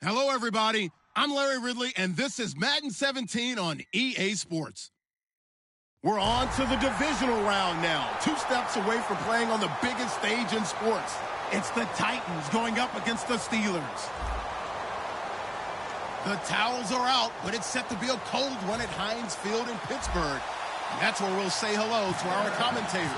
Hello, everybody. I'm Larry Ridley, and this is Madden 17 on EA Sports. We're on to the divisional round now, 2 steps away from playing on the biggest stage in sports. It's the Titans going up against the Steelers. The towels are out, but it's set to be a cold one at Heinz Field in Pittsburgh. And that's where we'll say hello to our commentators,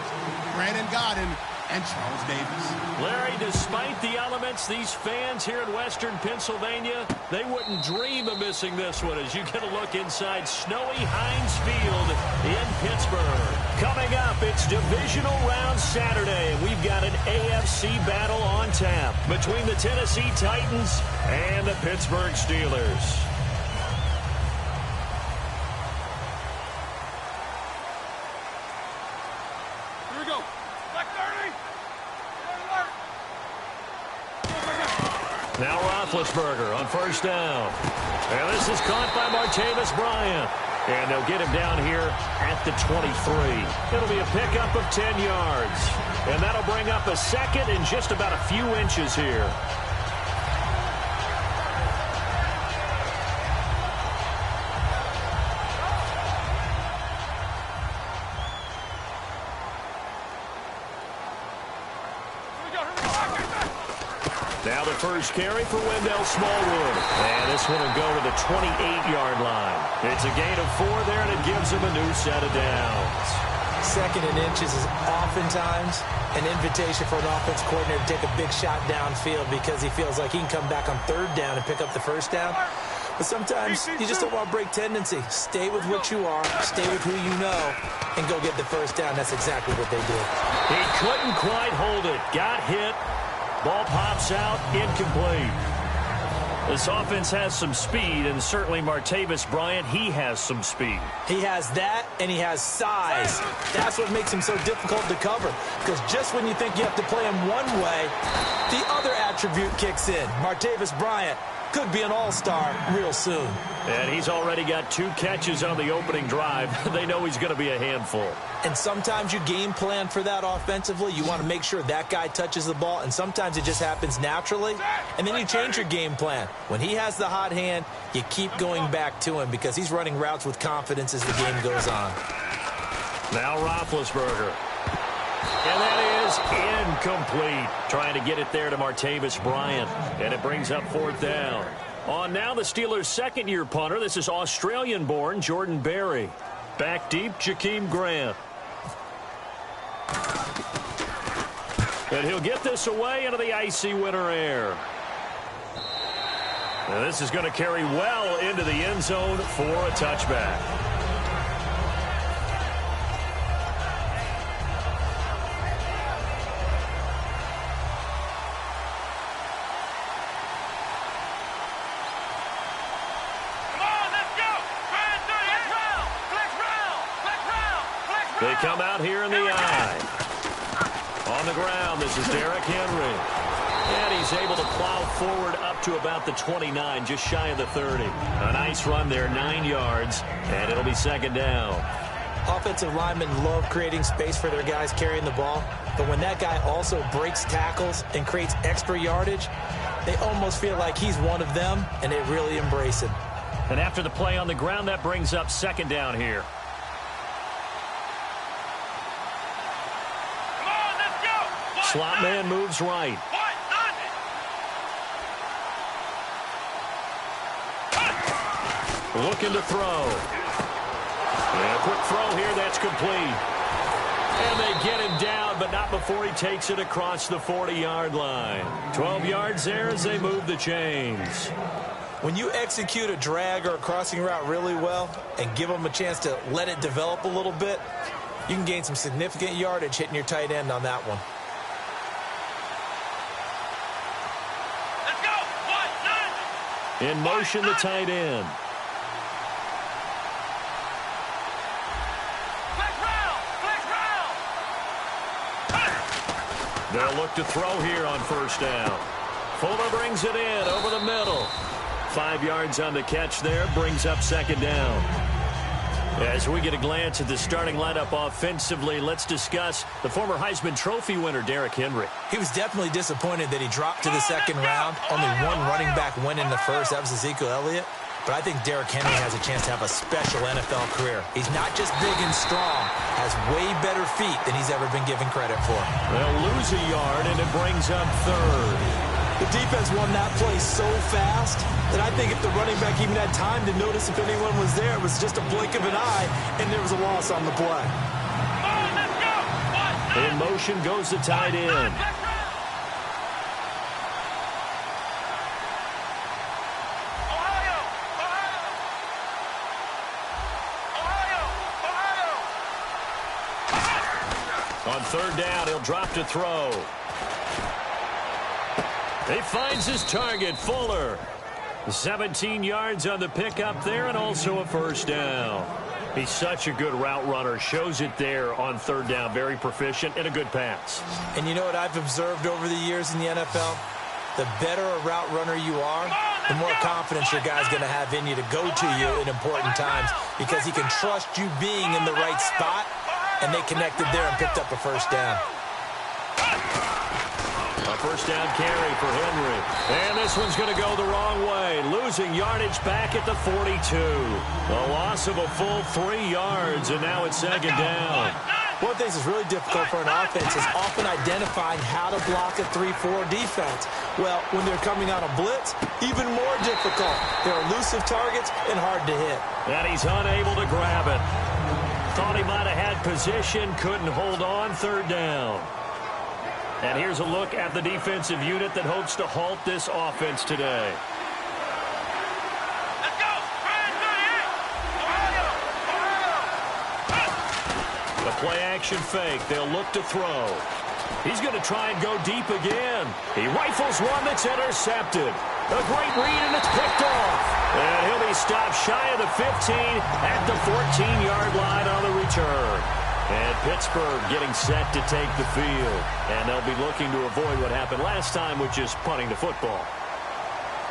Brandon Godden and Charles Davis. Larry, despite the elements, these fans here in Western Pennsylvania, they wouldn't dream of missing this one as you get a look inside snowy Heinz Field in Pittsburgh. Coming up, it's divisional round Saturday. We've got an AFC battle on tap between the Tennessee Titans and the Pittsburgh Steelers. Now Roethlisberger on first down. And this is caught by Martavis Bryant. And they'll get him down here at the 23. It'll be a pickup of 10 yards. And that'll bring up a second and just about a few inches here. Now the first carry for Wendell Smallwood. And this one will go to the 28-yard line. It's a gain of 4 there, and it gives him a new set of downs. Second and inches is oftentimes an invitation for an offense coordinator to take a big shot downfield because he feels like he can come back on third down and pick up the first down. But sometimes you just don't want to break tendency. Stay with what you are, stay with who you know, and go get the first down. That's exactly what they did. He couldn't quite hold it. Got hit. Ball pops out, incomplete. This offense has some speed, and certainly Martavis Bryant, he has some speed. He has that, and he has size. That's what makes him so difficult to cover, because just when you think you have to play him one way, the other attribute kicks in. Martavis Bryant could be an all-star real soon. And he's already got 2 catches on the opening drive. They know he's going to be a handful. And sometimes you game plan for that offensively. You want to make sure that guy touches the ball, and sometimes it just happens naturally. And then you change your game plan. When he has the hot hand, you keep going back to him because he's running routes with confidence as the game goes on. Now Roethlisberger. And that is incomplete. Trying to get it there to Martavis Bryant. And it brings up 4th down. On now the Steelers' second-year punter. This is Australian-born Jordan Berry. Back deep, Jakeem Grant. And he'll get this away into the icy winter air. And this is going to carry well into the end zone for a touchback. They come out here in the eye. On the ground, this is Derrick Henry. And he's able to plow forward up to about the 29, just shy of the 30. A nice run there, 9 yards, and it'll be 2nd down. Offensive linemen love creating space for their guys carrying the ball, but when that guy also breaks tackles and creates extra yardage, they almost feel like he's one of them, and they really embrace him. And after the play on the ground, that brings up 2nd down here. Slot man moves right. Looking to throw. And a quick throw here, that's complete. And they get him down, but not before he takes it across the 40-yard line. 12 yards there as they move the chains. When you execute a drag or a crossing route really well and give them a chance to let it develop a little bit, you can gain some significant yardage hitting your tight end on that one. In motion, the tight end. They'll look to throw here on first down. Fuller brings it in over the middle. 5 yards on the catch there, brings up 2nd down. As we get a glance at the starting lineup offensively, let's discuss the former Heisman Trophy winner, Derrick Henry. He was definitely disappointed that he dropped to the second round. Only one running back went in the first. That was Ezekiel Elliott. But I think Derrick Henry has a chance to have a special NFL career. He's not just big and strong, has way better feet than he's ever been given credit for. They'll lose a yard, and it brings up third. The defense won that play so fast that I think if the running back even had time to notice if anyone was there, it was just a blink of an eye, and there was a loss on the play. In motion goes the tight end. On third down, he'll drop to throw. He finds his target, Fuller. 17 yards on the pickup there and also a first down. He's such a good route runner. Shows it there on third down. Very proficient and a good pass. And you know what I've observed over the years in the NFL? The better a route runner you are, the more confidence your guy's going to have in you to go to you in important times because he can trust you being in the right spot, and they connected there and picked up a first down. A first down carry for Henry. And this one's going to go the wrong way. Losing yardage back at the 42. A loss of a full 3 yards, and now it's second down. One of the things that's really difficult for an offense is often identifying how to block a 3-4 defense. Well, when they're coming on a blitz, even more difficult. They're elusive targets and hard to hit. And he's unable to grab it. Thought he might have had position, couldn't hold on, third down. And here's a look at the defensive unit that hopes to halt this offense today. Let's go! The play-action fake. They'll look to throw. He's going to try and go deep again. He rifles one that's intercepted. A great read, and it's picked off. And he'll be stopped shy of the 15 at the 14-yard line on the return. And Pittsburgh getting set to take the field. And they'll be looking to avoid what happened last time, which is punting the football.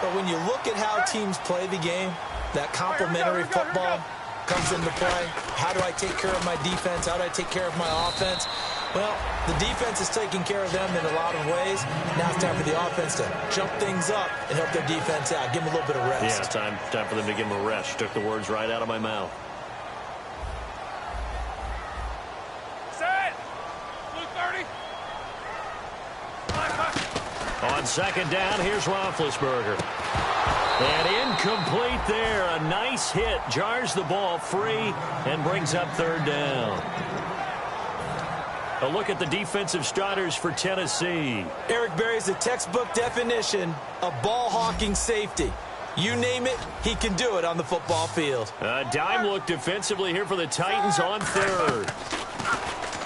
But when you look at how teams play the game, that complementary football comes into play. How do I take care of my defense? How do I take care of my offense? Well, the defense is taking care of them in a lot of ways. Now it's time for the offense to jump things up and help their defense out. Give them a little bit of rest. Yeah, time for them to give them a rest. You took the words right out of my mouth. On second down, here's Roethlisberger. And incomplete there. A nice hit. Jars the ball free and brings up third down. A look at the defensive starters for Tennessee. Eric Berry's the textbook definition of ball-hawking safety. You name it, he can do it on the football field. A dime look defensively here for the Titans on third.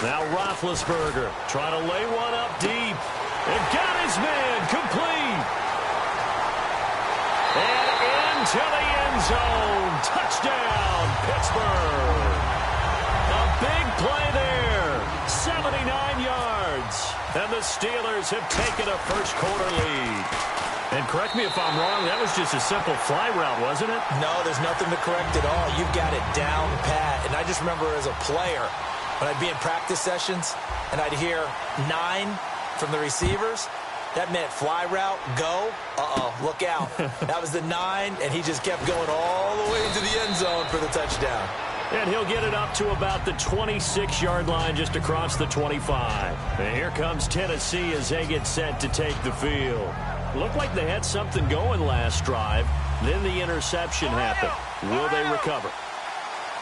Now Roethlisberger trying to lay one up deep. And got his man complete. And into the end zone. Touchdown, Pittsburgh. A big play there. 79 yards. And the Steelers have taken a first quarter lead. And correct me if I'm wrong, that was just a simple fly route, wasn't it? No, there's nothing to correct at all. You've got it down pat. And I just remember as a player, when I'd be in practice sessions and I'd hear 9 from the receivers, that meant fly route, go, look out. That was the 9, and he just kept going all the way into the end zone for the touchdown. And he'll get it up to about the 26-yard line just across the 25. And here comes Tennessee as they get set to take the field. Looked like they had something going last drive. Then the interception happened. Will they recover?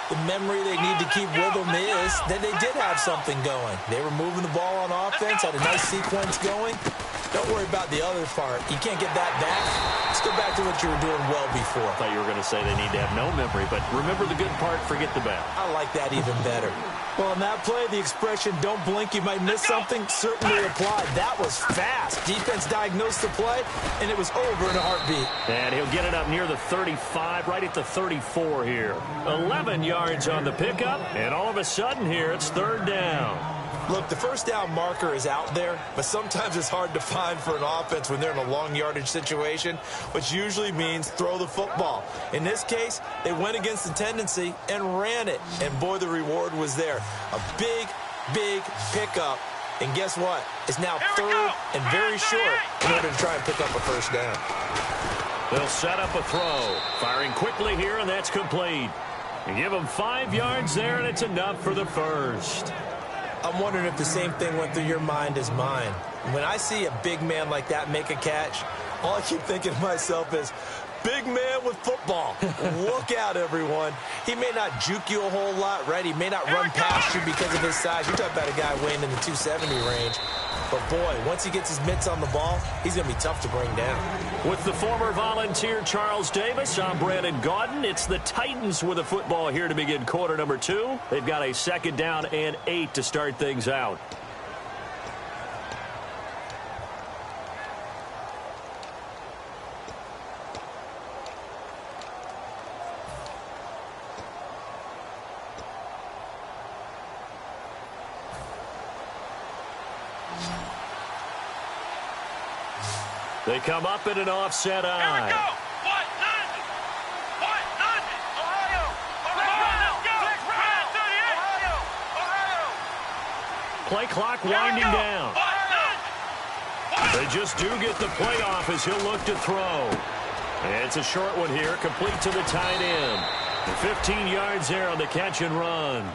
The memory they need to keep with them is that they did have something going. They were moving the ball on offense, had a nice sequence going. Don't worry about the other part. You can't get that back. Let's go back to what you were doing well before. I thought you were going to say they need to have no memory, but remember the good part, forget the bad. I like that even better. Well, in that play, the expression, don't blink, you might miss something, certainly applied. That was fast. Defense diagnosed the play, and it was over in a heartbeat. And he'll get it up near the 35, right at the 34 here. 11 yards on the pickup, and all of a sudden here, it's third down. Look, the first down marker is out there, but sometimes it's hard to find for an offense when they're in a long yardage situation, which usually means throw the football. In this case, they went against the tendency and ran it, and boy, the reward was there. A big, big pickup, and guess what? It's now third and very short in order to try and pick up a first down. They'll set up a throw. Firing quickly here, and that's complete. You give them 5 yards there, and it's enough for the first. I'm wondering if the same thing went through your mind as mine. When I see a big man like that make a catch, all I keep thinking to myself is, big man with football. Look out, everyone. He may not juke you a whole lot, right? He may not run past you because of his size. You're talking about a guy weighing in the 270 range. But, boy, once he gets his mitts on the ball, he's going to be tough to bring down. With the former Volunteer Charles Davis, I'm Brandon Gaudin. It's the Titans with a football here to begin quarter number 2. They've got a 2nd down and 8 to start things out. They come up in an offset eye. Play clock winding down. They just do get the play off as he'll look to throw. And it's a short one here, complete to the tight end. And 15 yards there on the catch and run.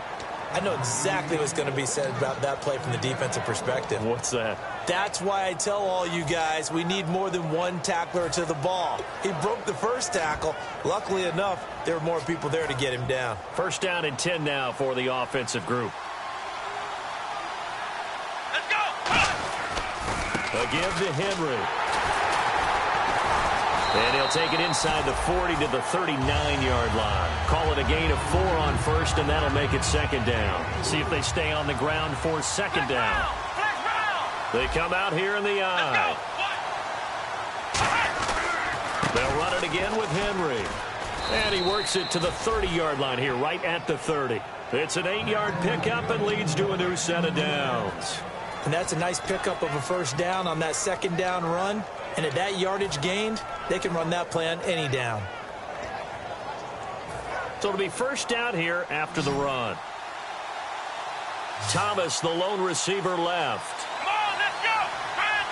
I know exactly what's going to be said about that play from the defensive perspective. What's that? That's why I tell all you guys we need more than one tackler to the ball. He broke the first tackle. Luckily enough, there were more people there to get him down. 1st down and 10 now for the offensive group. Let's go! A give to Henry. And he'll take it inside the 40 to the 39-yard line. Call it a gain of 4 on 1st, and that'll make it 2nd down. See if they stay on the ground for 2nd down. They come out here in the eye. They'll run it again with Henry. And he works it to the 30-yard line here, right at the 30. It's an 8-yard pickup and leads to a new set of downs. And that's a nice pickup of a 1st down on that 2nd down run. And at that yardage gained, they can run that play on any down. So it'll be 1st down here after the run. Thomas, the lone receiver, left. Come on, let's go! Brand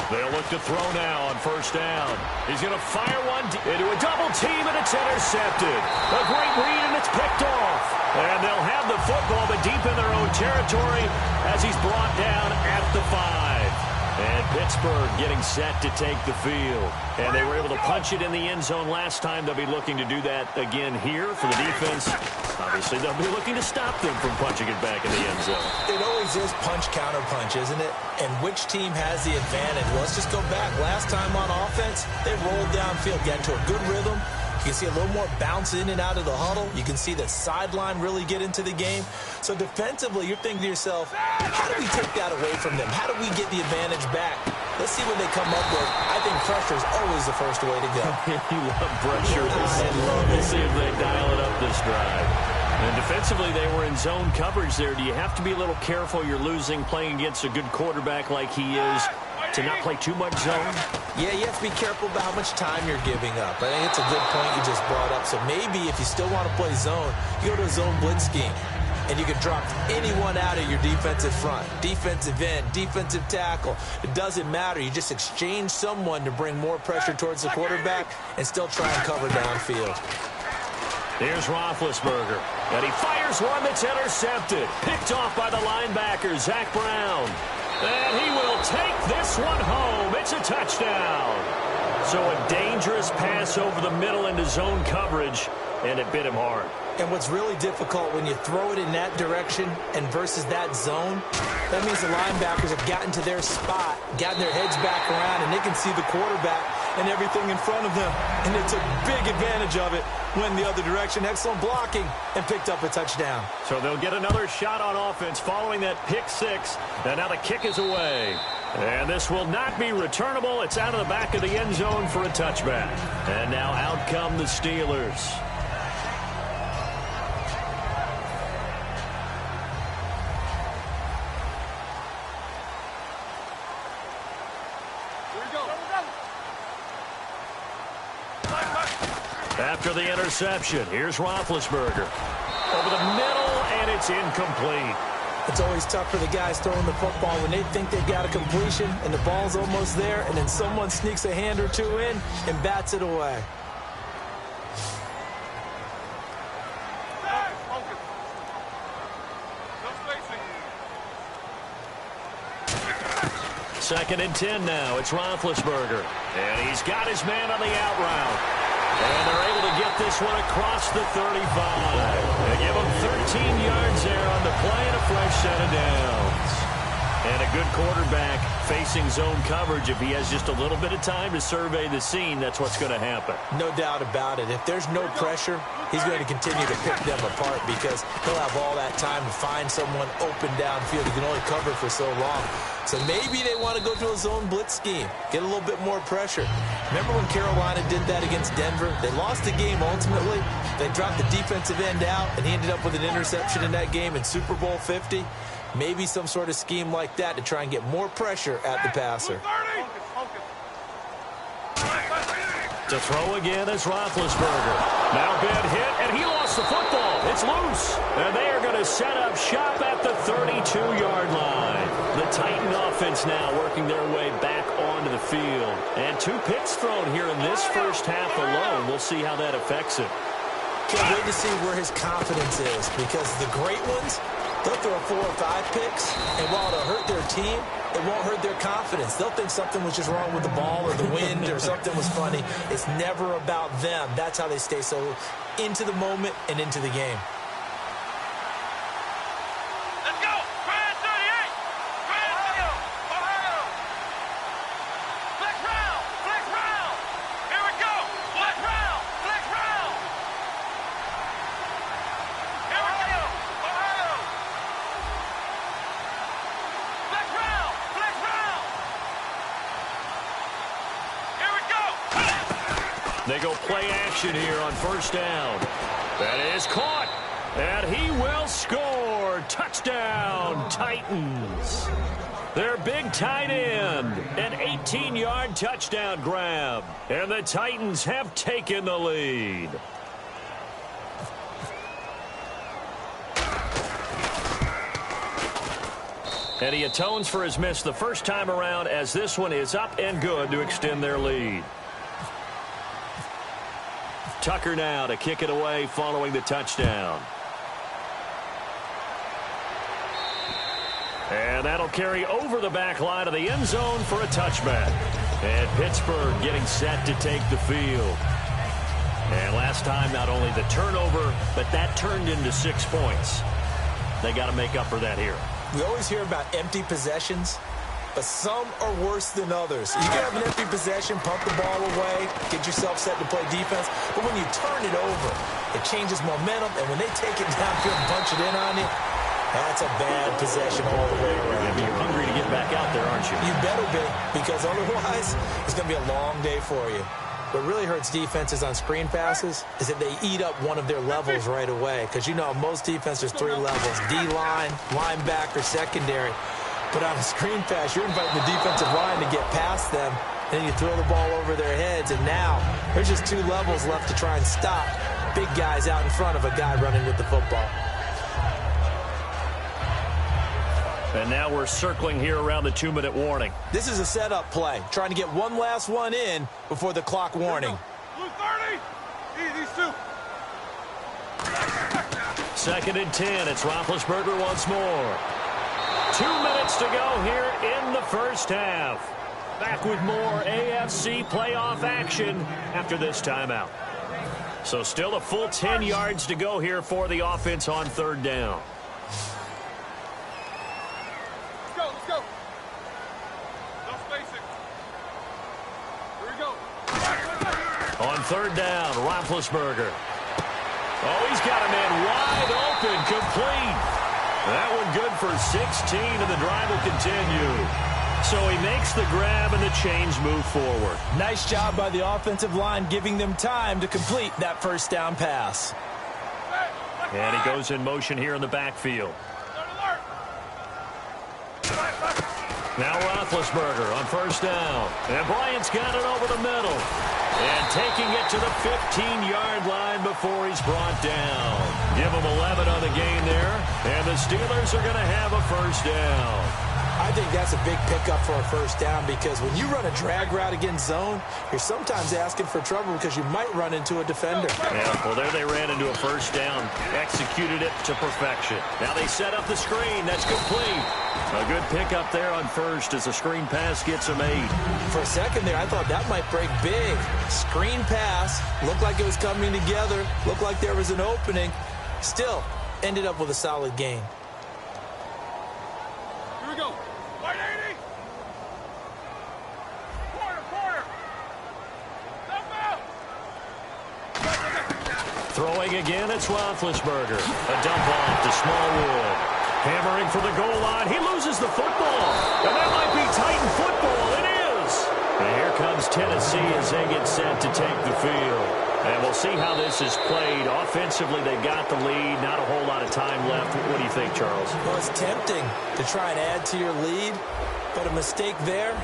38! They'll look to throw now on 1st down. He's going to fire one into a double team, and it's intercepted. A great read, and it's picked off. And they'll have the football, but deep in their own territory as he's brought down at the 5. And Pittsburgh getting set to take the field. And they were able to punch it in the end zone last time. They'll be looking to do that again here for the defense. Obviously, they'll be looking to stop them from punching it back in the end zone. It always is punch-counter-punch, isn't it? And which team has the advantage? Well, let's just go back. Last time on offense, they rolled downfield, got into a good rhythm. You can see a little more bounce in and out of the huddle. You can see the sideline really get into the game. So defensively, you're thinking to yourself, how do we take that away from them? How do we get the advantage back? Let's see what they come up with. I think pressure is always the first way to go. You love pressure. We'll see if they dial it up this drive. And defensively, they were in zone coverage there. Do you have to be a little careful? You're losing playing against a good quarterback like he is to not play too much zone? Yeah, you have to be careful about how much time you're giving up. I think it's a good point you just brought up. So maybe if you still want to play zone, you go to a zone blitz scheme. And you can drop anyone out of your defensive front. Defensive end, defensive tackle. It doesn't matter. You just exchange someone to bring more pressure towards the quarterback and still try and cover downfield. Here's Roethlisberger. And he fires one that's intercepted. Picked off by the linebacker, Zach Brown. And he will take this one home. It's a touchdown. So a dangerous pass over the middle into zone coverage, and it bit him hard. And what's really difficult when you throw it in that direction and versus that zone, that means the linebackers have gotten to their spot, gotten their heads back around, and they can see the quarterback and everything in front of them. And they took big advantage of it, went the other direction, excellent blocking, and picked up a touchdown. So they'll get another shot on offense following that pick six. And now the kick is away. And this will not be returnable. It's out of the back of the end zone for a touchback. And now out come the Steelers. After the interception, here's Roethlisberger. Over the middle, and it's incomplete. It's always tough for the guys throwing the football when they think they've got a completion and the ball's almost there, and then someone sneaks a hand or two in and bats it away. Second and 10 now. It's Roethlisberger. And he's got his man on the out route. And they're able to get this one across the 35. They give him 13 yards there on the play and a fresh set of downs. And a good quarterback facing zone coverage. If he has just a little bit of time to survey the scene, that's what's going to happen. No doubt about it. If there's no pressure, he's going to continue to pick them apart because he'll have all that time to find someone open downfield. He can only cover for so long. So maybe they want to go to a zone blitz scheme, get a little bit more pressure. Remember when Carolina did that against Denver? They lost the game ultimately. They dropped the defensive end out, and he ended up with an interception in that game in Super Bowl 50. Maybe some sort of scheme like that to try and get more pressure at the passer. To throw again is Roethlisberger. Now bad hit, and he lost the football. It's loose. And they are going to set up shop at the 32-yard line. The Titan offense now working their way back onto the field. And 2 picks thrown here in this first half alone. We'll see how that affects him. Can't wait to see where his confidence is because the great ones, they'll throw 4 or 5 picks, and while it'll hurt their team, it won't hurt their confidence. They'll think something was just wrong with the ball or the wind or something was funny. It's never about them. That's how they stay so into the moment and into the game. Let's go! Grand 38! Grand Ohio! Flex round! Flex round! Here we go! Flex round! Flex round! Here we go! Ohio! Flex round! Flex round! Here we go! They go play action here on first down. That is caught. And he will score. Touchdown, Titans. Their big tight end. An 18-yard touchdown grab. And the Titans have taken the lead. And he atones for his miss the first time around as this one is up and good to extend their lead. Tucker now to kick it away following the touchdown. And that'll carry over the back line of the end zone for a touchback. And Pittsburgh getting set to take the field. And last time, not only the turnover, but that turned into 6 points. They got to make up for that here. We always hear about empty possessions, but some are worse than others. You can have an empty possession, pump the ball away, get yourself set to play defense, but when you turn it over, it changes momentum, and when they take it downfield and punch it in on you, that's a bad possession all the way around. You're hungry to get back out there, aren't you? You better be, because otherwise, it's going to be a long day for you. What really hurts defenses on screen passes is that they eat up one of their levels right away, because you know most defenses, 3 levels, D-line, linebacker, secondary. But on a screen pass, you're inviting the defensive line to get past them, and then you throw the ball over their heads, and now there's just 2 levels left to try and stop big guys out in front of a guy running with the football. And now we're circling here around the 2-minute warning. This is a setup play, trying to get one last one in before the clock warning. Blue 30! These 2. Second and 10. It's Roethlisberger once more. 2 minutes to go here in the first half. Back with more AFC playoff action after this timeout. So still a full 10 yards to go here for the offense on third down. Let's go! No spacing. Here we go. On third down, Roethlisberger. Oh, he's got a man wide open, complete. That one good for 16, and the drive will continue. So he makes the grab, and the chains move forward. Nice job by the offensive line, giving them time to complete that first down pass. And he goes in motion here in the backfield. Now Roethlisberger on first down. And Bryant's got it over the middle. And taking it to the 15-yard line before he's brought down. Give him 11 on the gain there. And the Steelers are going to have a first down. I think that's a big pickup for a first down because when you run a drag route against zone, you're sometimes asking for trouble because you might run into a defender. Yeah, well, there they ran into a first down, executed it to perfection. Now they set up the screen. That's complete. A good pickup there on first as the screen pass gets him 8. For a second there, I thought that might break big. Screen pass, looked like it was coming together, looked like there was an opening. Still, ended up with a solid gain. Here we go. 180. Corner. Step out. Throwing again, it's Roethlisberger. A dump off to Smallwood. Hammering for the goal line. He loses the football. And that might be Titan football. It is. And here comes Tennessee as they get set to take the field. And we'll see how this is played. Offensively, they got the lead. Not a whole lot of time left. What do you think, Charles? Well, it's tempting to try and add to your lead, but a mistake there,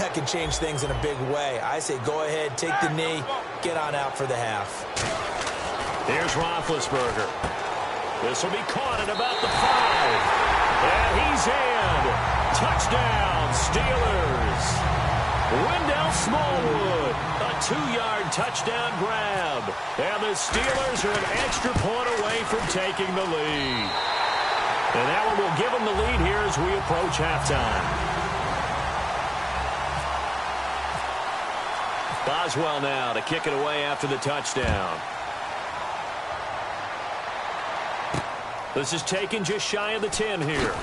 that could change things in a big way. I say go ahead, take the knee, get on out for the half. Here's Roethlisberger. This will be caught at about the 5. And he's in. Touchdown, Steelers. Wendell Smallwood, a 2-yard touchdown grab. And the Steelers are an extra point away from taking the lead. And that one will give them the lead here as we approach halftime. Boswell now to kick it away after the touchdown. This is taken just shy of the 10 here.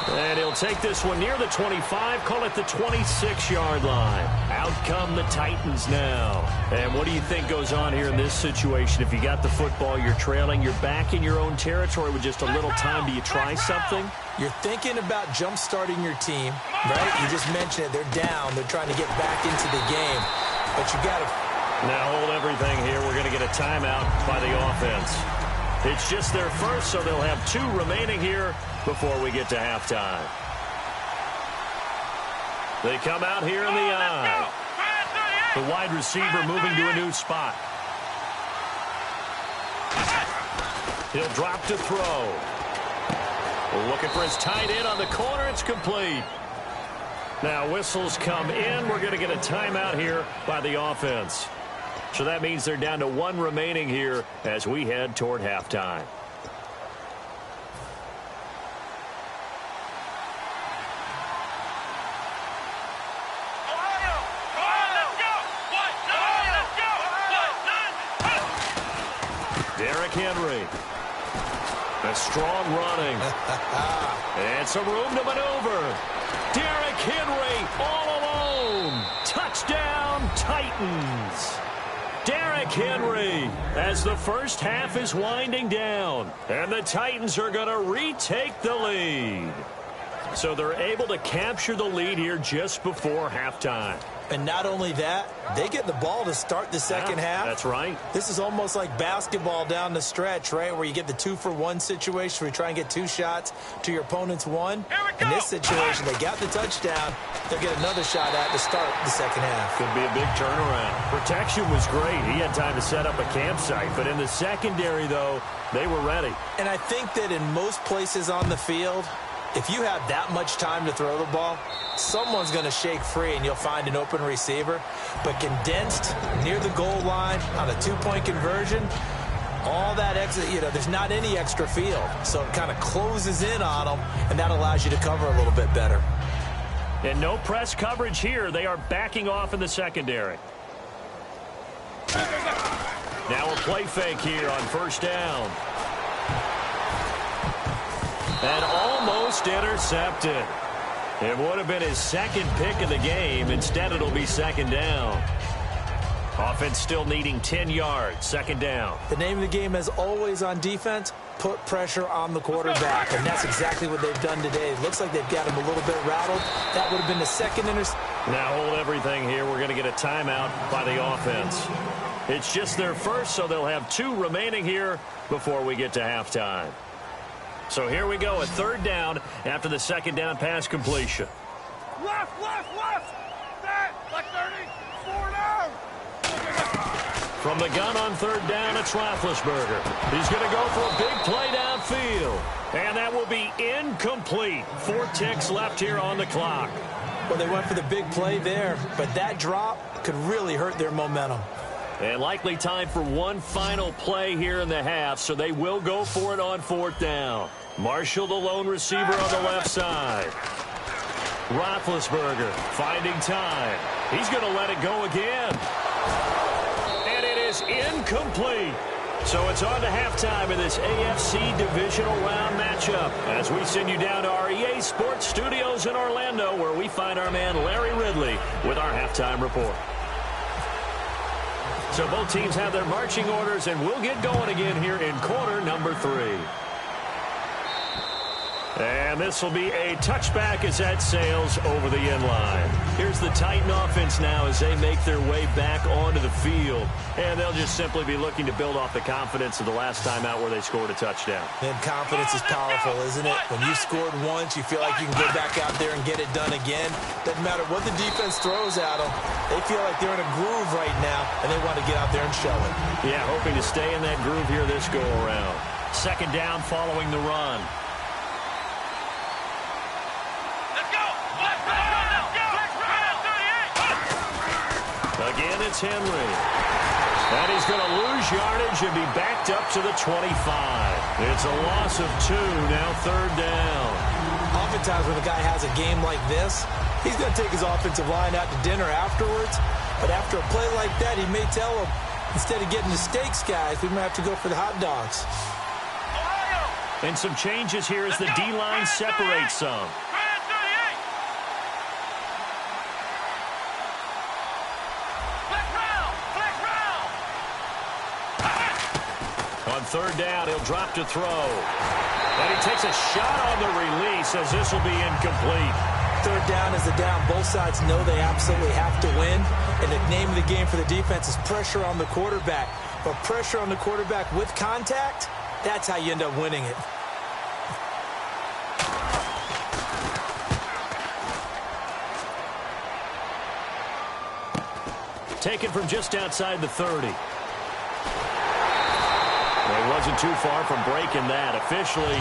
And he'll take this one near the 25, call it the 26-yard line. Out come the Titans now. And what do you think goes on here in this situation? If you got the football, you're trailing, you're back in your own territory with just a little time. Do you try something? You're thinking about jump-starting your team, right? You just mentioned it. They're down. They're trying to get back into the game. But you got to... Now hold everything here. We're going to get a timeout by the offense. It's just their first, so they'll have 2 remaining here before we get to halftime. They come out here in the eye. The wide receiver moving to a new spot. He'll drop to throw. Looking for his tight end on the corner. It's complete. Now whistles come in. We're going to get a timeout here by the offense. So that means they're down to 1 remaining here as we head toward halftime. Derrick Henry. A strong running. And some room to maneuver. Derrick Henry all alone. Touchdown, Titans. Derrick Henry as the first half is winding down. And the Titans are going to retake the lead. So they're able to capture the lead here just before halftime. And not only that, they get the ball to start the second half. That's right. This is almost like basketball down the stretch, right, where you get the 2-for-1 situation where you try and get 2 shots to your opponent's 1. In this situation, they got the touchdown. They'll get another shot at to start the second half. Could be a big turnaround. Protection was great. He had time to set up a campsite. But in the secondary, though, they were ready. And I think that in most places on the field, if you have that much time to throw the ball, someone's going to shake free and you'll find an open receiver. But condensed near the goal line on a 2-point conversion, all that extra, there's not any extra field. So it kind of closes in on them, and that allows you to cover a little bit better. And no press coverage here. They are backing off in the secondary. Now a play fake here on first down. And almost intercepted. It would have been his second pick of the game. Instead, it'll be second down. Offense still needing 10 yards. Second down. The name of the game, as always on defense, put pressure on the quarterback. And that's exactly what they've done today. It looks like they've got him a little bit rattled. That would have been the second interception. Now hold everything here. We're going to get a timeout by the offense. It's just their first, so they'll have 2 remaining here before we get to halftime. So here we go, a third down after the second down pass completion. Left. Set. Like 30. 4 down. From the gun on third down, it's Roethlisberger. He's going to go for a big play downfield. And that will be incomplete. 4 ticks left here on the clock. Well, they went for the big play there, but that drop could really hurt their momentum. And likely time for one final play here in the half, so they will go for it on 4th down. Marshall, the lone receiver on the left side. Roethlisberger finding time. He's going to let it go again. And it is incomplete. So it's on to halftime in this AFC divisional round matchup as we send you down to our EA Sports Studios in Orlando, where we find our man Larry Ridley with our halftime report. So both teams have their marching orders, and we'll get going again here in quarter number 3. And this will be a touchback as that sails over the end line. Here's the Titan offense now as they make their way back onto the field. And they'll just simply be looking to build off the confidence of the last time out where they scored a touchdown. And confidence is powerful, isn't it? When you've scored once, you feel like you can go back out there and get it done again. Doesn't matter what the defense throws at them. They feel like they're in a groove right now, and they want to get out there and show it. Yeah, hoping to stay in that groove here this go-around. 2nd down following the run. Again, it's Henry. And he's going to lose yardage and be backed up to the 25. It's a loss of 2, now 3rd down. Oftentimes when a guy has a game like this, he's going to take his offensive line out to dinner afterwards. But after a play like that, he may tell them, instead of getting the steaks, guys, we might have to go for the hot dogs. And some changes here as the D-line separates some. On 3rd down, he'll drop to throw. And he takes a shot on the release as this will be incomplete. 3rd down is the down. Both sides know they absolutely have to win. And the name of the game for the defense is pressure on the quarterback. But pressure on the quarterback with contact, that's how you end up winning it. Taken from just outside the 30. He wasn't too far from breaking that. Officially,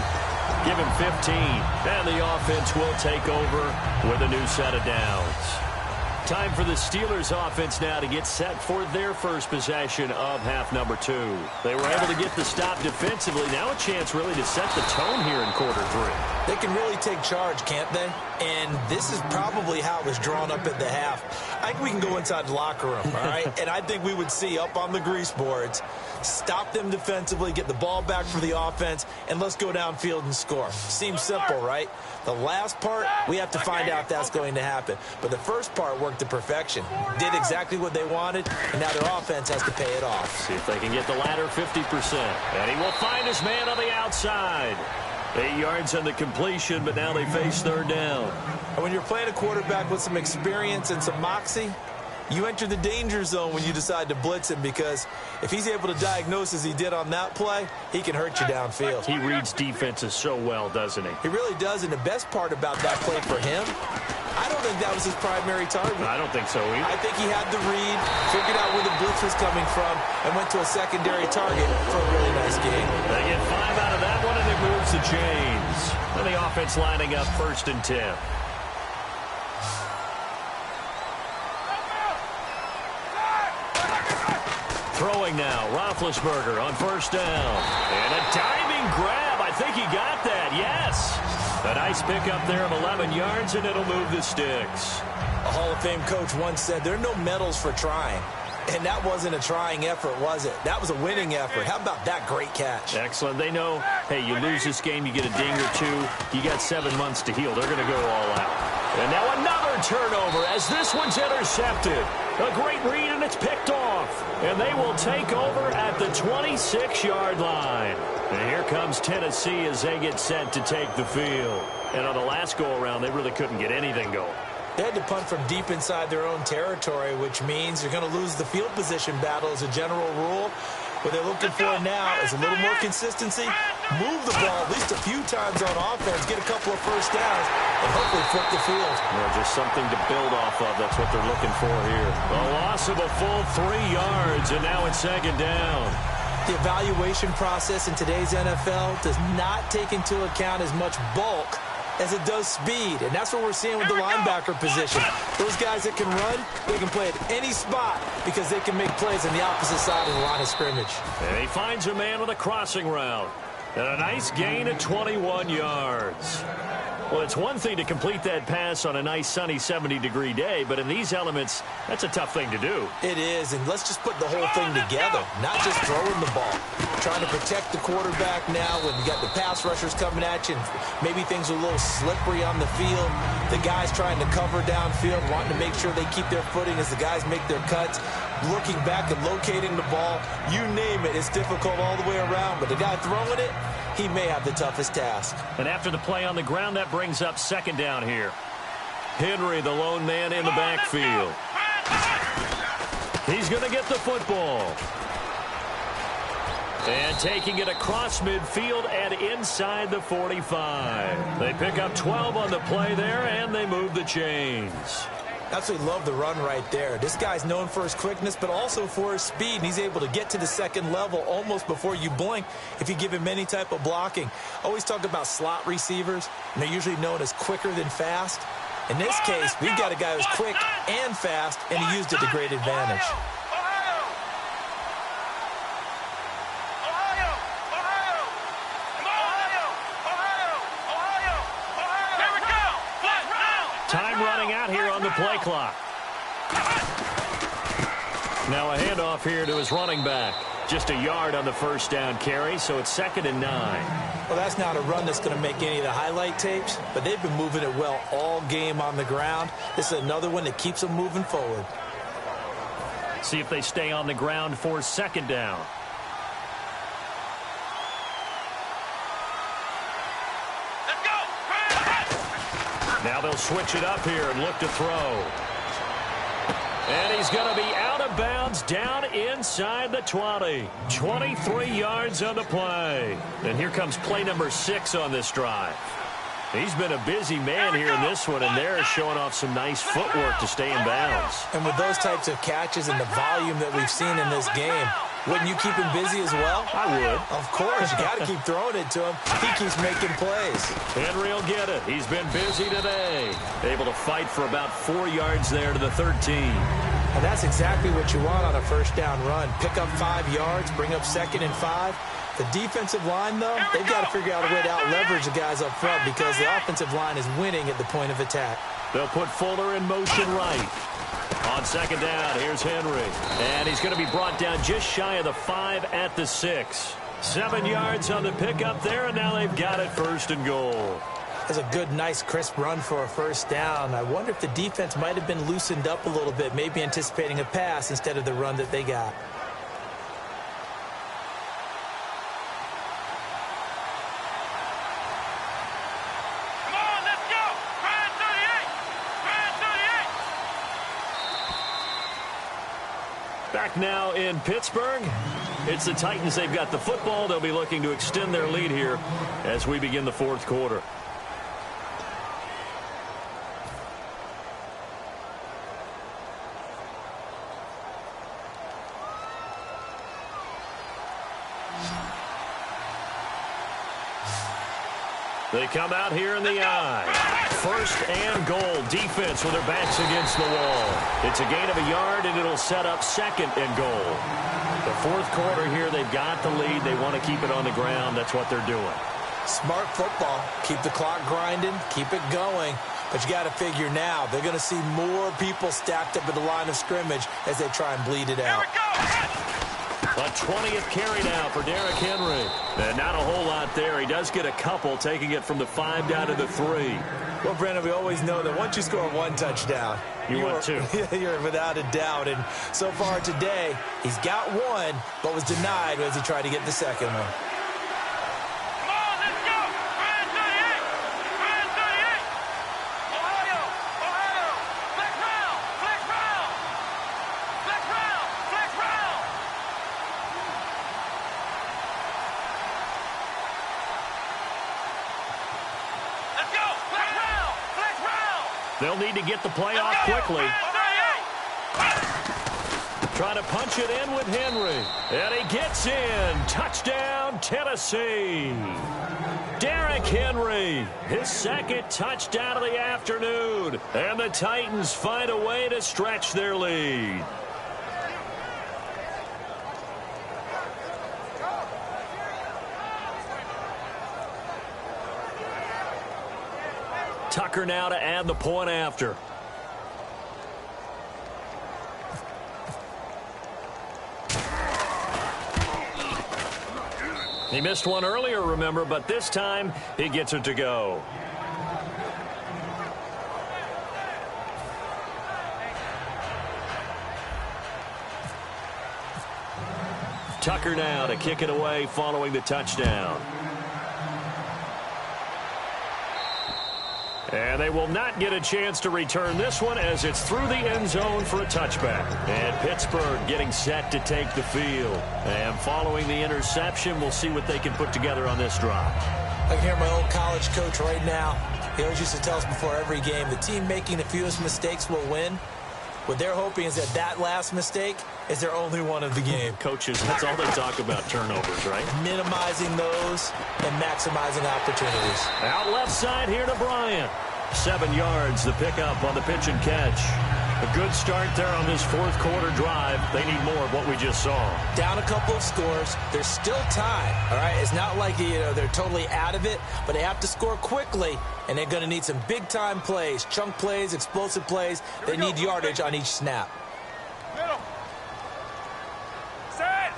give him 15. And the offense will take over with a new set of downs. Time for the Steelers offense now to get set for their first possession of half number 2. They were able to get the stop defensively. Now a chance really to set the tone here in quarter 3. They can really take charge, can't they? And this is probably how it was drawn up at the half. I think we can go inside the locker room, all right? And I think we would see up on the grease boards, stop them defensively, get the ball back for the offense, and let's go downfield and score. Seems simple, right? The last part, we have to find out that's going to happen. But the first part worked to perfection. Did exactly what they wanted, and now their offense has to pay it off. See if they can get the latter 50%. And he will find his man on the outside. 8 yards on the completion, but now they face 3rd down. And when you're playing a quarterback with some experience and some moxie, you enter the danger zone when you decide to blitz him, because if he's able to diagnose as he did on that play, he can hurt you downfield. He reads defenses so well, doesn't he? He really does, and the best part about that play for him, I don't think that was his primary target. I don't think so either. I think he had the read, figured out where the blitz was coming from, and went to a secondary target for a really nice game. They get 5 out of that one, and it moves the chains. And the offense lining up 1st and 10. Throwing now, Roethlisberger on 1st down. And a diving grab. I think he got that, yes. A nice pickup there of 11 yards, and it'll move the sticks. A Hall of Fame coach once said, there are no medals for trying. And that wasn't a trying effort, was it? That was a winning effort. How about that great catch? Excellent. They know, hey, you lose this game, you get a ding or 2. You got 7 months to heal. They're going to go all out. And now another turnover as this one's intercepted. A great read, and it's picked off. And they will take over at the 26-yard line. And here comes Tennessee as they get set to take the field. And on the last go-around, they really couldn't get anything going. They had to punt from deep inside their own territory, which means you're going to lose the field position battle as a general rule. What they're looking for now is a little more consistency move the ball at least a few times on offense, get a couple of first downs, and hopefully flip the field. Yeah, just something to build off of. That's what they're looking for here. A loss of a full 3 yards, and now it's second down. The evaluation process in today's NFL does not take into account as much bulk as it does speed, and that's what we're seeing with the linebacker position. Those guys that can run, they can play at any spot because they can make plays on the opposite side of the line of scrimmage. And he finds a man with a crossing route. And a nice gain of 21 yards. Well, it's one thing to complete that pass on a nice sunny 70-degree day, but in these elements, that's a tough thing to do. It is, and let's just put the whole thing together, not just throwing the ball. Trying to protect the quarterback now when you got the pass rushers coming at you, and maybe things are a little slippery on the field. The guys trying to cover downfield, wanting to make sure they keep their footing as the guys make their cuts. Looking back and locating the ball, you name it, it's difficult all the way around, but the guy throwing it, he may have the toughest task. And after the play on the ground, that brings up second down here. Henry, the lone man in the backfield. He's going to get the football. And taking it across midfield and inside the 45. They pick up 12 on the play there, and they move the chains. Absolutely love the run right there. This guy's known for his quickness, but also for his speed. And he's able to get to the second level almost before you blink if you give him any type of blocking. Always talk about slot receivers, and they're usually known as quicker than fast. In this case, we've got a guy who's quick and fast, and he used it to great advantage. Time running out here on the play clock. Now a handoff here to his running back. Just a yard on the first down carry, so it's 2nd and 9. Well, that's not a run that's going to make any of the highlight tapes, but they've been moving it well all game on the ground. This is another one that keeps them moving forward. See if they stay on the ground for 2nd down. Now they'll switch it up here and look to throw. And he's going to be out of bounds down inside the 20. 23 yards on the play. And here comes play number 6 on this drive. He's been a busy man here in this one, and they're showing off some nice footwork to stay in bounds. And with those types of catches and the volume that we've seen in this game, wouldn't you keep him busy as well? I would. Of course. You got to keep throwing it to him. He keeps making plays. Henry will get it. He's been busy today. Able to fight for about 4 yards there to the 13. And that's exactly what you want on a first down run. Pick up 5 yards, bring up 2nd and 5. The defensive line, though, they've got to figure out a way to out-leverage the guys up front because the offensive line is winning at the point of attack. They'll put Fuller in motion right. On 2nd down, here's Henry. And he's going to be brought down just shy of the 5 at the 6. 7 yards on the pickup there, and now they've got it 1st and goal. That's a good, nice, crisp run for a first down. I wonder if the defense might have been loosened up a little bit, maybe anticipating a pass instead of the run that they got. Back now in Pittsburgh. It's the Titans. They've got the football. They'll be looking to extend their lead here as we begin the 4th quarter. They come out here in the eye. 1st and goal. Defense with their backs against the wall. It's a gain of a yard, and it'll set up 2nd and goal. The 4th quarter here, they've got the lead. They want to keep it on the ground. That's what they're doing. Smart football. Keep the clock grinding. Keep it going. But you got to figure now, they're going to see more people stacked up at the line of scrimmage as they try and bleed it out. A 20th carry now for Derrick Henry. And not a whole lot there. He does get a couple, taking it from the 5 down to the 3. Well, Brandon, we always know that once you score 1 touchdown, you want 2. You're without a doubt. And so far today, he's got 1, but was denied as he tried to get the 2nd one. They'll need to get the play off quickly. Trying to punch it in with Henry. And he gets in. Touchdown, Tennessee. Derrick Henry, his second touchdown of the afternoon. And the Titans find a way to stretch their lead. Tucker now to add the point after. He missed one earlier, remember, but this time he gets it to go. Tucker now to kick it away following the touchdown. And they will not get a chance to return this one as it's through the end zone for a touchback. And Pittsburgh getting set to take the field. And following the interception, we'll see what they can put together on this drive. I can hear my old college coach right now. He always used to tell us before every game, the team making the fewest mistakes will win. What they're hoping is that that last mistake is their only one of the game. Coaches, that's all they talk about, turnovers, right? Minimizing those and maximizing opportunities. Out left side here to Bryant. 7 yards, the pickup on the pitch and catch. A good start there on this fourth quarter drive. They need more of what we just saw. Down a couple of scores. There's still time, all right? It's not like, they're totally out of it, but they have to score quickly, and they're going to need some big-time plays, chunk plays, explosive plays. They need yardage on each snap. Middle. Set.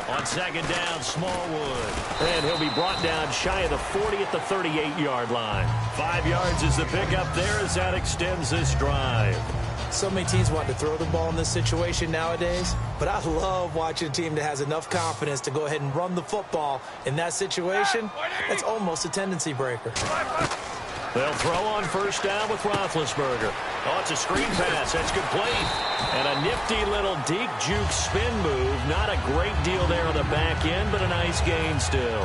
On second down, Smallwood. And he'll be brought down shy of the 40 at the 38-yard line. 5 yards is the pickup there as that extends this drive. So many teams want to throw the ball in this situation nowadays, but I love watching a team that has enough confidence to go ahead and run the football in that situation. It's almost a tendency breaker. They'll throw on first down with Roethlisberger. Oh, it's a screen pass. That's complete. And a nifty little deep juke spin move. Not a great deal there on the back end, but a nice gain still.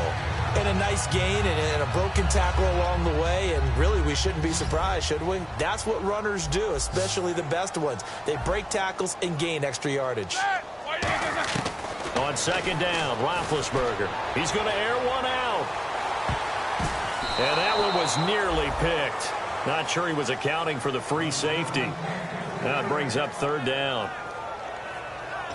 And a nice gain and a broken tackle along the way. And really, we shouldn't be surprised, should we? That's what runners do, especially the best ones. They break tackles and gain extra yardage. On second down, Roethlisberger. He's going to air one out. And that one was nearly picked. Not sure he was accounting for the free safety. Now it brings up third down.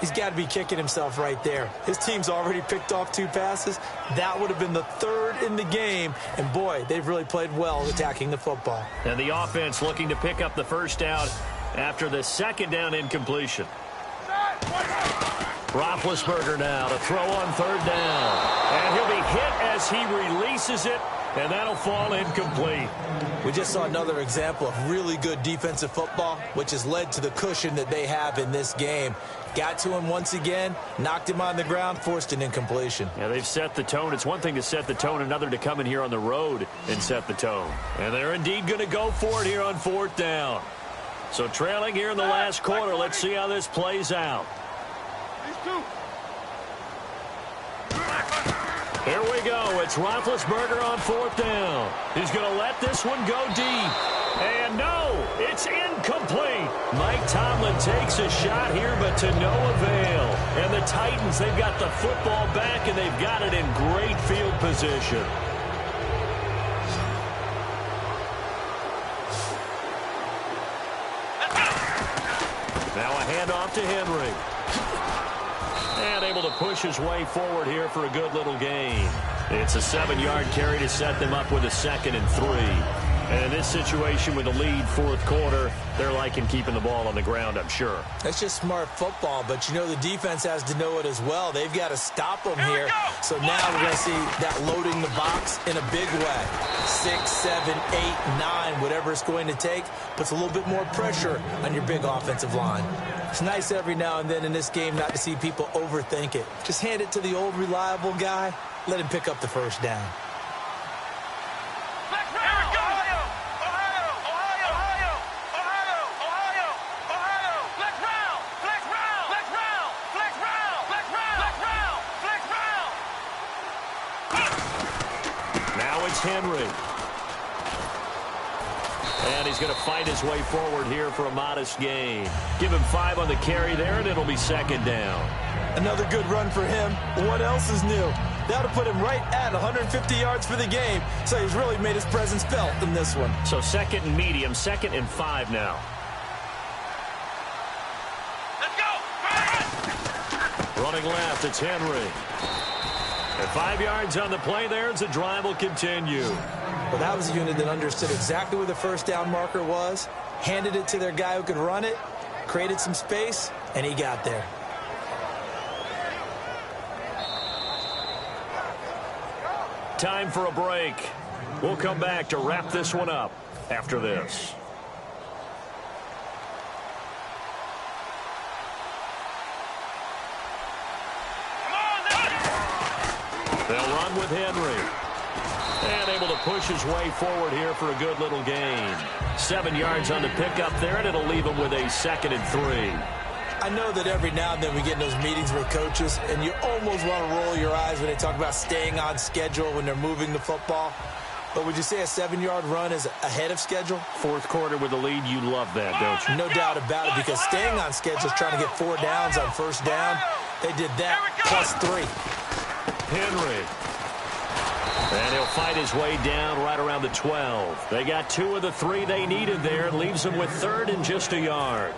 He's got to be kicking himself right there. His team's already picked off 2 passes. That would have been the third in the game. And, boy, they've really played well attacking the football. And the offense looking to pick up the first down after the second down incompletion. Roethlisberger now to throw on third down. And he'll be hit as he releases it. And that'll fall incomplete. We just saw another example of really good defensive football, which has led to the cushion that they have in this game. Got to him once again, knocked him on the ground, forced an incompletion. Yeah, they've set the tone. It's one thing to set the tone, another to come in here on the road and set the tone. And they're indeed going to go for it here on fourth down. So trailing here in the last quarter, let's see how this plays out. These two. Here we go. It's Roethlisberger on fourth down. He's going to let this one go deep. And no, it's incomplete. Mike Tomlin takes a shot here, but to no avail. And the Titans, they've got the football back, and they've got it in great field position. Now a handoff to Henry. And able to push his way forward here for a good little gain. It's a 7-yard carry to set them up with a 2nd and 3. And in this situation with a lead fourth quarter, they're liking keeping the ball on the ground, I'm sure. That's just smart football, but the defense has to know it as well. They've got to stop them here. So now we're going to see that loading the box in a big way. 6, 7, 8, 9, whatever it's going to take, puts a little bit more pressure on your big offensive line. It's nice every now and then in this game not to see people overthink it. Just hand it to the old reliable guy. Let him pick up the first down. Now it's Henry. And he's going to fight his way forward here for a modest gain. Give him 5 on the carry there, and it'll be second down. Another good run for him. What else is new? That'll put him right at 150 yards for the game, so he's really made his presence felt in this one. So second and medium, 2nd and 5 now. Let's go! Running left, it's Henry. And 5 yards on the play there as the drive will continue. Well, that was a unit that understood exactly where the first down marker was, handed it to their guy who could run it, created some space, and he got there. Time for a break. We'll come back to wrap this one up after this. They'll run with Henry. And able to push his way forward here for a good little gain. 7 yards on the pickup there, and it'll leave him with a 2nd and 3. I know that every now and then we get in those meetings with coaches, and you almost want to roll your eyes when they talk about staying on schedule when they're moving the football. But would you say a 7-yard run is ahead of schedule? 4th quarter with the lead, you love that, don't you? No doubt about it, because staying on schedule is trying to get 4 downs on first down. They did that plus 3. Henry. And he'll fight his way down right around the 12. They got 2 of the 3 they needed there. It leaves them with 3rd and just a yard.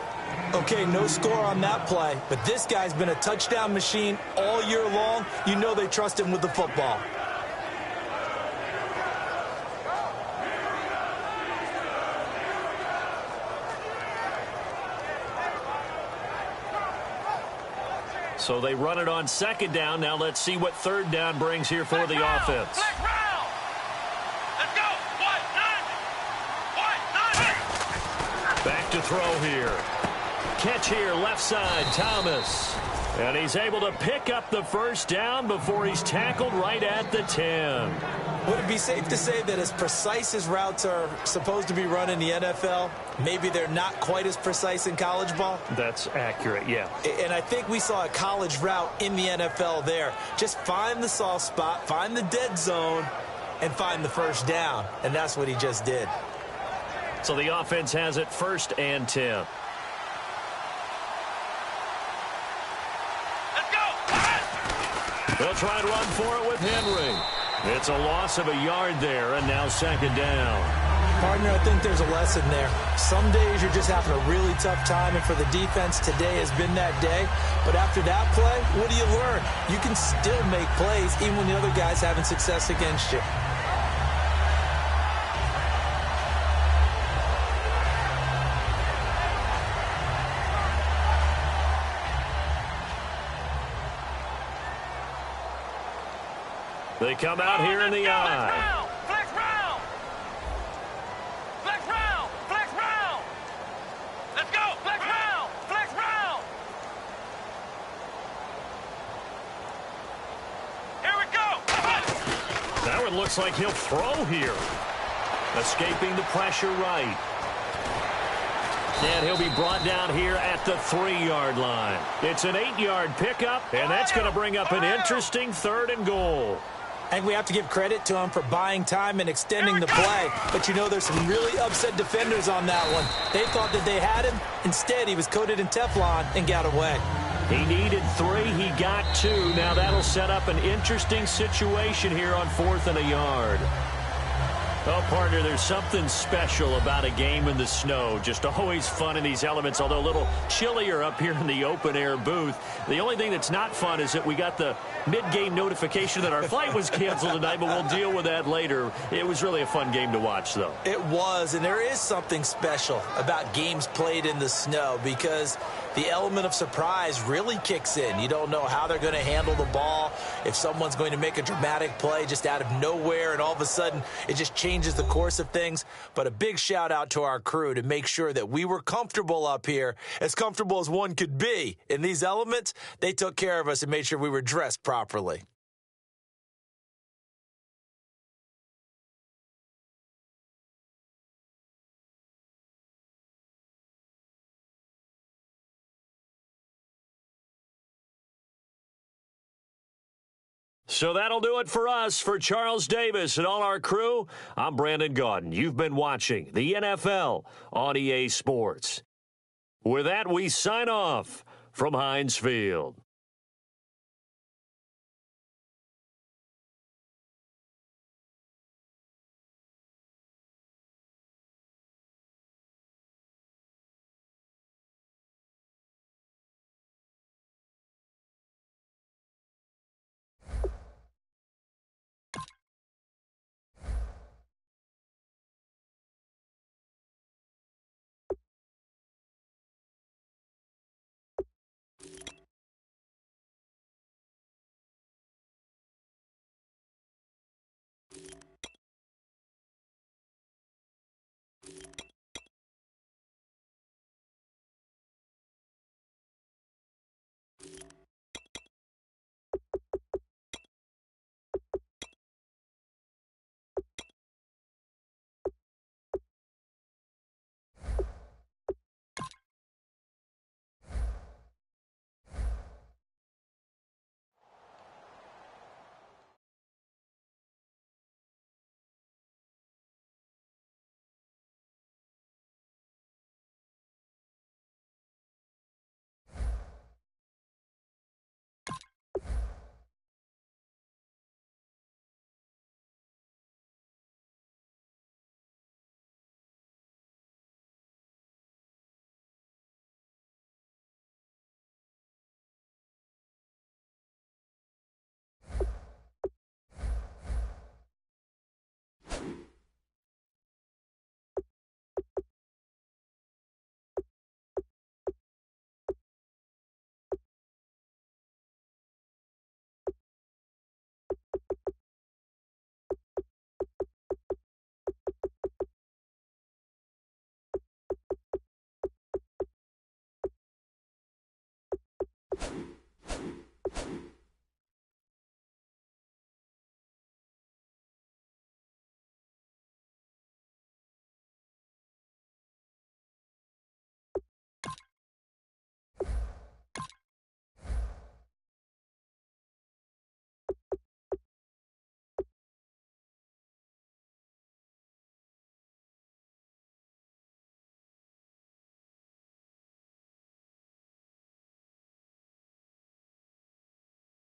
Okay, no score on that play, but this guy's been a touchdown machine all year long. You know they trust him with the football. So they run it on 2nd down. Now let's see what 3rd down brings here for the offense. Let's go! Back to throw here. Catch here, left side, Thomas. And he's able to pick up the first down before he's tackled right at the 10. Would it be safe to say that as precise as routes are supposed to be run in the NFL, maybe they're not quite as precise in college ball? That's accurate, yeah. And I think we saw a college route in the NFL there. Just find the soft spot, find the dead zone, and find the first down. And that's what he just did. So the offense has it 1st and 10. They'll try and run for it with Henry. It's a loss of a yard there, and now 2nd down. Partner, I think there's a lesson there. Some days you're just having a really tough time, and for the defense, today has been that day. But after that play, what do you learn? You can still make plays even when the other guy's having success against you. They come out here in the eye. Flex round! Flex round! Flex round! Let's go! Flex round! Flex round! Here we go! That one looks like he'll throw here. Escaping the pressure right. And he'll be brought down here at the 3-yard line. It's an 8-yard pickup, and that's going to bring up an interesting 3rd and goal. I think we have to give credit to him for buying time and extending the play. But you know there's some really upset defenders on that one. They thought that they had him. Instead, he was coated in Teflon and got away. He needed 3. He got 2. Now that'll set up an interesting situation here on 4th and a yard. Oh, partner, there's something special about a game in the snow. Just always fun in these elements, although a little chillier up here in the open-air booth. The only thing that's not fun is that we got the mid-game notification that our flight was canceled tonight, but we'll deal with that later. It was really a fun game to watch, though. It was, and there is something special about games played in the snow because the element of surprise really kicks in. You don't know how they're going to handle the ball, if someone's going to make a dramatic play just out of nowhere, and all of a sudden it just changes the course of things. But a big shout out to our crew to make sure that we were comfortable up here, as comfortable as one could be. In these elements, they took care of us and made sure we were dressed properly. So that'll do it for us. For Charles Davis and all our crew, I'm Brandon Gaudin. You've been watching the NFL on EA Sports. With that, we sign off from Heinz Field.